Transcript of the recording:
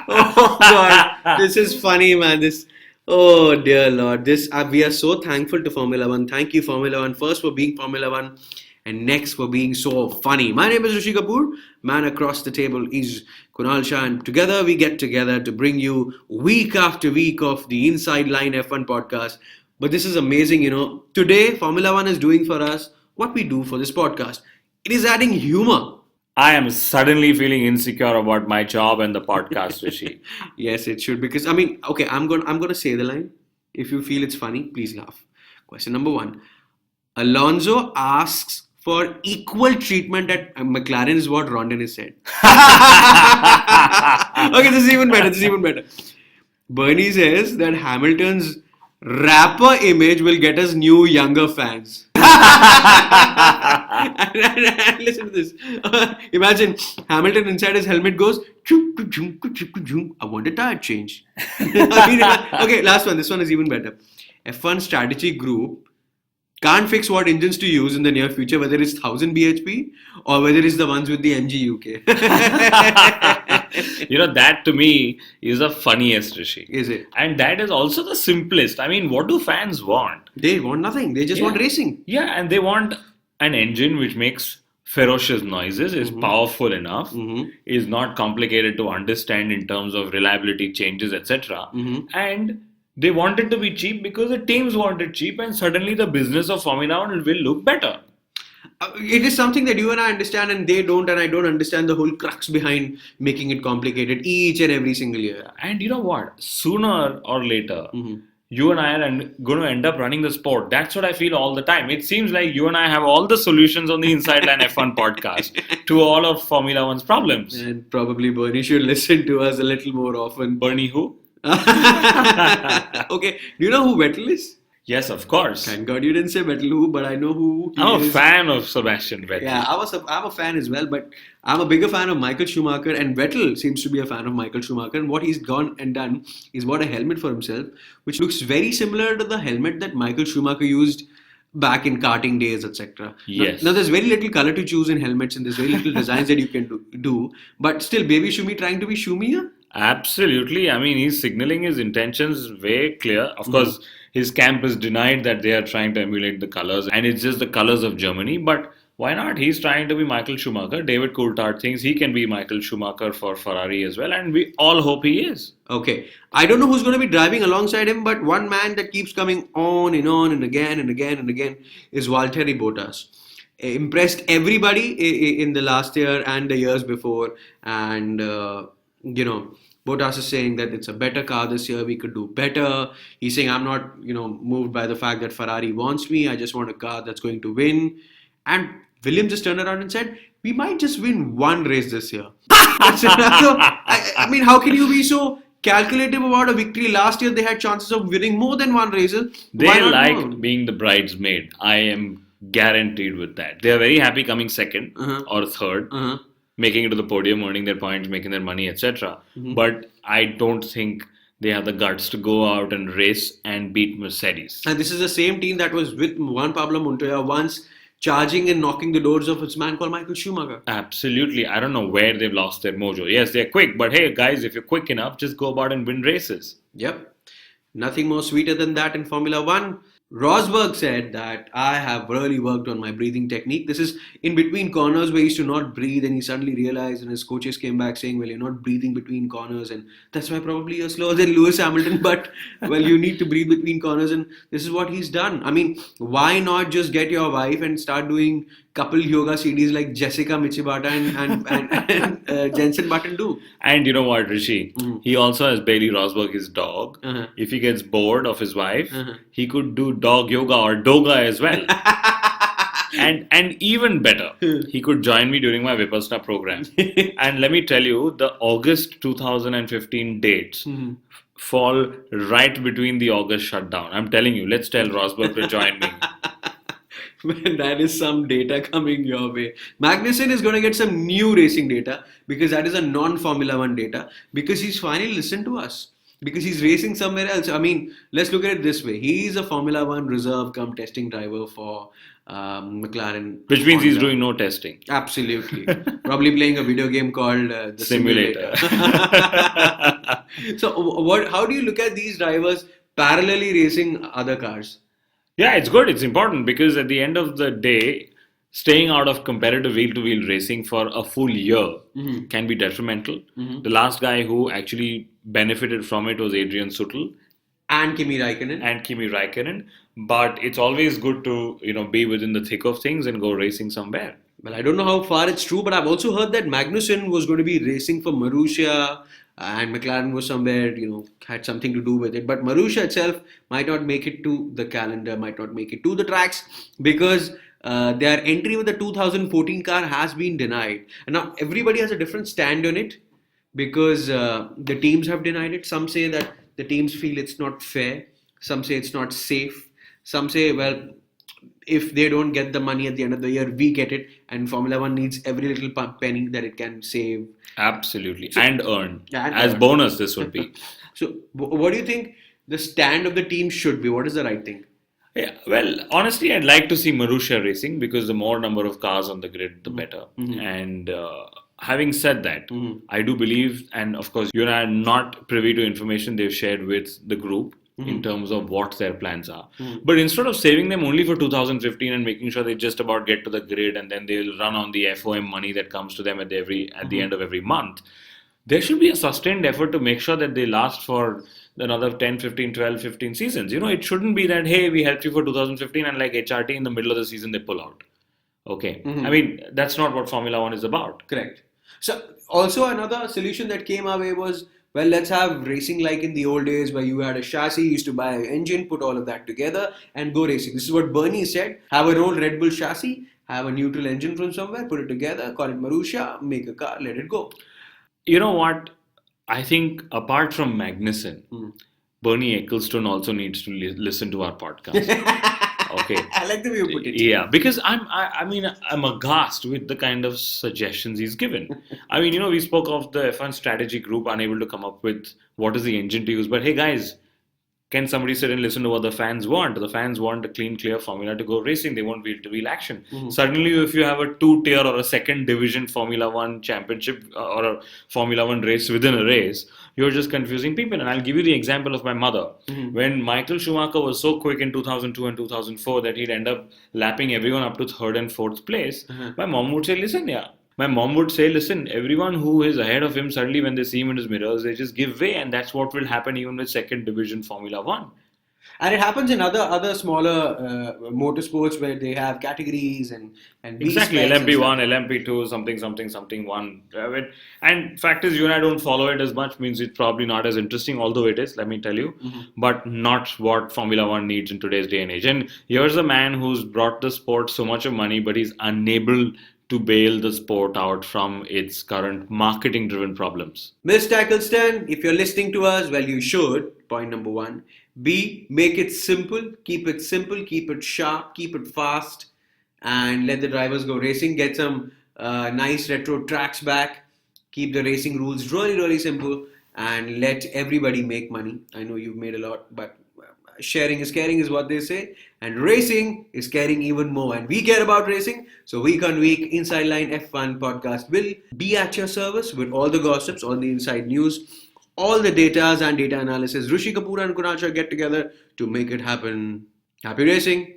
Oh God, this is funny, man. Oh dear Lord, we are so thankful to Formula One. Thank you, Formula One, first for being Formula One, and next for being so funny. My name is Rishi Kapoor. Man across the table is Kunal Shah, and together we get together to bring you week after week of the Inside Line F1 podcast. But this is amazing, Today, Formula One is doing for us what we do for this podcast. It is adding humor. I am suddenly feeling insecure about my job and the podcast, Rishi. Yes, it should because okay, I'm gonna say the line. If you feel it's funny, please laugh. Question number one: Alonso asks for equal treatment at McLaren is what Rondon has said. Okay, this is even better. Bernie says that Hamilton's rapper image will get us new younger fans. And listen to this. Imagine Hamilton inside his helmet goes, I want a tire change. Okay, last one. This one is even better. F1 strategy group can't fix what engines to use in the near future, whether it's 1000 bhp or whether it's the ones with the MG UK. That to me is the funniest, Rishi. Is it? And that is also the simplest. I mean, what do fans want? They want nothing. They just want racing. Yeah, and they want an engine which makes ferocious noises, is powerful enough, is not complicated to understand in terms of reliability changes, etc. And they want it to be cheap because the teams want it cheap, and suddenly the business of Formula One will look better. It is something that you and I understand, and they don't, and I don't understand the whole crux behind making it complicated each and every single year. And you know what? Sooner or later, you and I are going to end up running the sport. That's what I feel all the time. It seems like you and I have all the solutions on the Inside Line F1 podcast to all of Formula One's problems. And probably Bernie should listen to us a little more often. Bernie who? Okay, do you know who Vettel is? Yes, of course. Thank God you didn't say Vettel who, but I know who he I'm is. a fan of Sebastian Vettel. Yeah, I'm a fan as well, but I'm a bigger fan of Michael Schumacher, and Vettel seems to be a fan of Michael Schumacher. And what he's gone and done is bought a helmet for himself, which looks very similar to the helmet that Michael Schumacher used back in karting days, etc. Yes. Now, there's very little color to choose in helmets, and there's very little designs that you can do. But still, Baby Shumi trying to be Shumier? Absolutely. I mean, he's signaling his intentions very clear. Of course, his camp has denied that they are trying to emulate the colors, and it's just the colors of Germany. But why not? He's trying to be Michael Schumacher. David Coulthard thinks he can be Michael Schumacher for Ferrari as well, and we all hope he is. Okay. I don't know who's going to be driving alongside him, but one man that keeps coming on and again and again and again is Valtteri Bottas. Impressed everybody in the last year and the years before, and Bottas is saying that it's a better car this year, we could do better. He's saying, I'm not, moved by the fact that Ferrari wants me. I just want a car that's going to win. And Williams just turned around and said, we might just win one race this year. So, I mean, how can you be so calculative about a victory? Last year, they had chances of winning more than one race. They like being the bridesmaid. I am guaranteed with that. They are very happy coming second or third. Making it to the podium, earning their points, making their money, etc. But I don't think they have the guts to go out and race and beat Mercedes. And this is the same team that was with Juan Pablo Montoya once charging and knocking the doors of its man called Michael Schumacher. Absolutely. I don't know where they've lost their mojo. Yes, they're quick, but hey, guys, if you're quick enough, just go about and win races. Yep. Nothing more sweeter than that in Formula One. Rosberg said that I have really worked on my breathing technique. This is in between corners where he used to not breathe, and he suddenly realized, and his coaches came back saying, well, you're not breathing between corners, and that's why probably you're slower than Lewis Hamilton, but well, you need to breathe between corners, and this is what he's done. I mean, why not just get your wife and start doing couple yoga CDs like Jessica Michibata and Jensen Button do? And you know what, Rishi? He also has Bailey Rosberg, his dog. If he gets bored of his wife, he could do dog yoga or doga as well. And even better, he could join me during my Vipassana program. And let me tell you, the August 2015 dates fall right between the August shutdown. I'm telling you, let's tell Rosberg to join me. Man, that is some data coming your way. Magnussen is going to get some new racing data because that is a non-Formula One data because he's finally listened to us. because he's racing somewhere else. I mean, let's look at it this way. He's a Formula One reserve come testing driver for McLaren. Which means he's Honda. doing no testing. Absolutely. Probably playing a video game called The Simulator. So, how do you look at these drivers parallelly racing other cars? Yeah, it's good. It's important because at the end of the day, staying out of competitive wheel-to-wheel racing for a full year can be detrimental. The last guy who actually benefited from it was Adrian Sutil And Kimi Raikkonen. But it's always good to be within the thick of things and go racing somewhere. Well, I don't know how far it's true, but I've also heard that Magnussen was going to be racing for Marussia and McLaren was somewhere, had something to do with it. But Marussia itself might not make it to the calendar, might not make it to the tracks because their entry with the 2014 car has been denied. And now everybody has a different stand on it because the teams have denied it. Some say that the teams feel it's not fair. Some say it's not safe. Some say, well, if they don't get the money at the end of the year, we get it. And Formula One needs every little penny that it can save. Absolutely. And earn. And As earn. bonus, this would be. So, what do you think the stand of the team should be? What is the right thing? Yeah, well, honestly, I'd like to see Marussia racing because the more number of cars on the grid, the better. And having said that, I do believe, and of course, you and I are not privy to information they've shared with the group in terms of what their plans are. But instead of saving them only for 2015 and making sure they just about get to the grid and then they'll run on the FOM money that comes to them at the end of every month, there should be a sustained effort to make sure that they last for another 10, 15, 12, 15 seasons. It shouldn't be that, hey, we helped you for 2015 and like HRT in the middle of the season they pull out. Okay. I mean, that's not what Formula One is about. Correct. So, also another solution that came our way was, well, let's have racing like in the old days where you had a chassis, you used to buy an engine, put all of that together and go racing. This is what Bernie said. Have an old Red Bull chassis, have a neutral engine from somewhere, put it together, call it Marussia, make a car, let it go. You know what? I think apart from Magnussen, Bernie Ecclestone also needs to listen to our podcast. Okay. I like the way you put it. Yeah, because I'm aghast with the kind of suggestions he's given. I mean, we spoke of the F1 strategy group unable to come up with what is the engine to use. But hey, guys, can somebody sit and listen to what the fans want? The fans want a clean, clear formula to go racing. They want wheel-to-wheel action. Suddenly, if you have a 2-tier or a second division Formula One championship or a Formula One race within a race, you're just confusing people. And I'll give you the example of my mother. When Michael Schumacher was so quick in 2002 and 2004 that he'd end up lapping everyone up to third and fourth place, my mom would say, listen, everyone who is ahead of him, suddenly when they see him in his mirrors, they just give way. And that's what will happen even with second division Formula One. And it happens in other smaller motorsports where they have categories and exactly LMP1, LMP2, something 1. And fact is, you and I don't follow it as much, means it's probably not as interesting, although it is, let me tell you, but not what Formula One needs in today's day and age. And here's a man who's brought the sport so much of money, but he's unable to bail the sport out from its current marketing-driven problems. Mr. Ecclestone, if you're listening to us, well, you should. Point number 1. B, make it simple, keep it sharp, keep it fast, and let the drivers go racing. Get some nice retro tracks back. Keep the racing rules really, really simple, and let everybody make money. I know you've made a lot, but sharing is caring is what they say, and racing is caring even more. And we care about racing, so week on week, Inside Line F1 podcast will be at your service with all the gossips, all the inside news, all the datas and data analysis. Rishi Kapoor and Kunal Shah get together to make it happen. Happy racing!